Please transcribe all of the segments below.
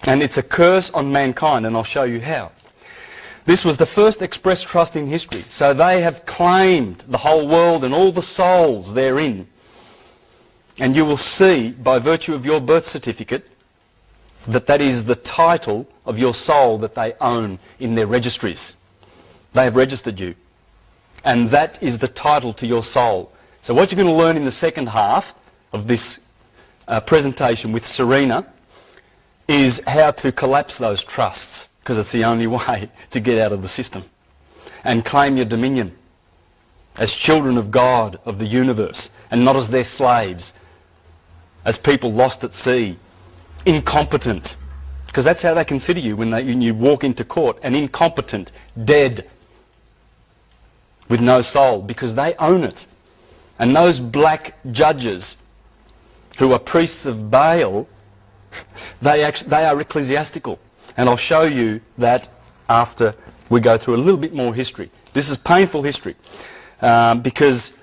And it's a curse on mankind, and I'll show you how. This was the first express trust in history. So they have claimed the whole world and all the souls therein. And you will see, by virtue of your birth certificate, that that is the title of your soul that they own in their registries. They have registered you. And that is the title to your soul. So what you're going to learn in the second half of this presentation with Serena is how to collapse those trusts, because it's the only way to get out of the system and claim your dominion as children of God, of the universe, and not as their slaves, as people lost at sea, incompetent, because that's how they consider you when you walk into court, an incompetent, dead, with no soul, because they own it. And those black judges who are priests of Baal, they are ecclesiastical. And I'll show you that after we go through a little bit more history. This is painful history, because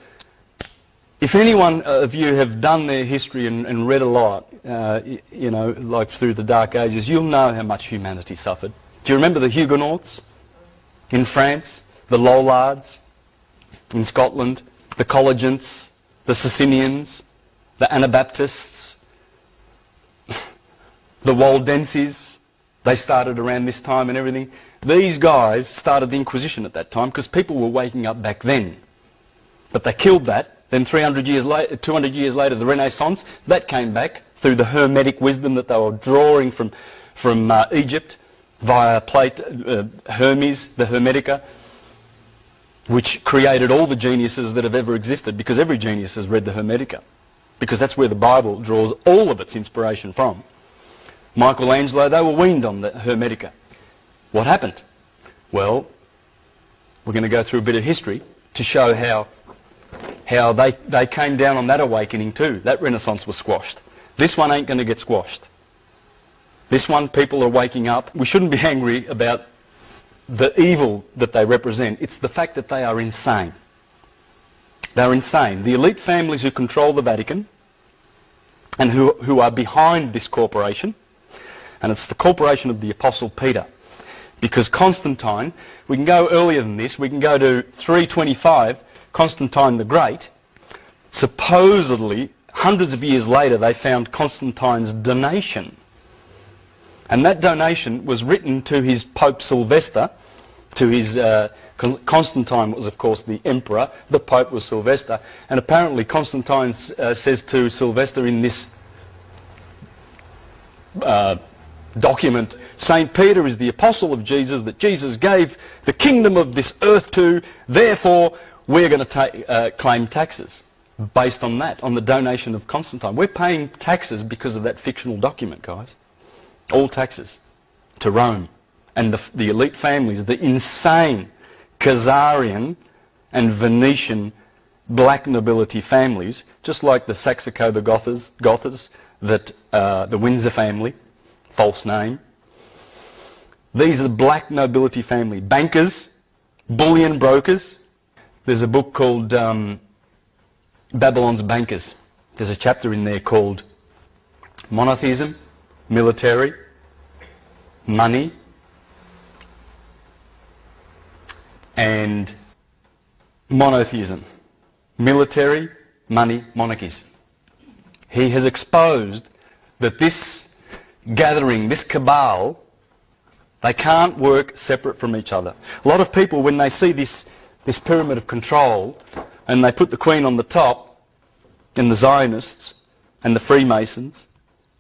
if anyone of you have done their history and read a lot, you know, like through the Dark Ages, you'll know how much humanity suffered. Do you remember the Huguenots in France, the Lollards in Scotland, the Collegiants, the Socinians, the Anabaptists, the Waldenses? They started around this time and everything. These guys started the Inquisition at that time because people were waking up back then. But they killed that. Then 200 years later, the Renaissance, that came back through the Hermetic wisdom that they were drawing from Egypt via Hermes, the Hermetica, which created all the geniuses that have ever existed, because every genius has read the Hermetica, because that's where the Bible draws all of its inspiration from. Michelangelo, they were weaned on the Hermetica. What happened? Well, we're going to go through a bit of history to show how they came down on that awakening too. That Renaissance was squashed. This one ain't going to get squashed. This one, people are waking up. We shouldn't be angry about the evil that they represent. It's the fact that they are insane. They're insane. The elite families who control the Vatican and who are behind this corporation, and it's the corporation of the Apostle Peter. Because Constantine, we can go earlier than this, we can go to 325, Constantine the Great. Supposedly, hundreds of years later, they found Constantine's donation. And that donation was written to his Pope Sylvester, to his... Constantine was, of course, the emperor. The Pope was Sylvester. And apparently Constantine says to Sylvester in this document, St. Peter is the apostle of Jesus, that Jesus gave the kingdom of this earth to, therefore we're going to claim taxes based on that, on the donation of Constantine. We're paying taxes because of that fictional document, guys. All taxes to Rome. And the elite families, the insane Khazarian and Venetian black nobility families, just like the Saxe-Coburg-Gothas, that the Windsor family, false name. These are the black nobility family. Bankers, bullion brokers. There's a book called Babylon's Bankers. There's a chapter in there called Monotheism, Military, Money, and Monotheism. Military, money, monarchies. He has exposed that this gathering, this cabal, they can't work separate from each other. A lot of people, when they see this pyramid of control, and they put the Queen on the top, and the Zionists and the Freemasons,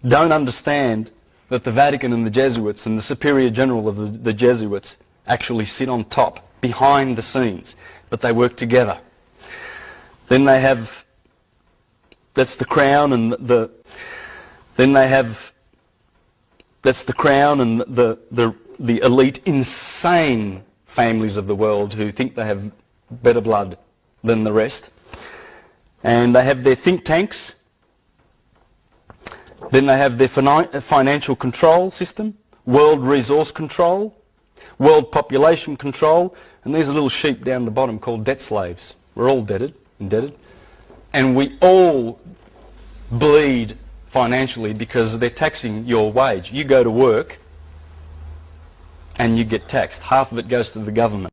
don't understand that the Vatican and the Jesuits and the Superior General of the Jesuits actually sit on top, behind the scenes, but they work together. Then they have, that's the crown and then they have, that's the crown and the elite insane families of the world who think they have better blood than the rest. And they have their think tanks. Then they have their financial control system, world resource control, world population control, and there's a little sheep down the bottom called debt slaves. We're all indebted. And we all bleed financially because they're taxing your wage. You go to work and you get taxed. Half of it goes to the government.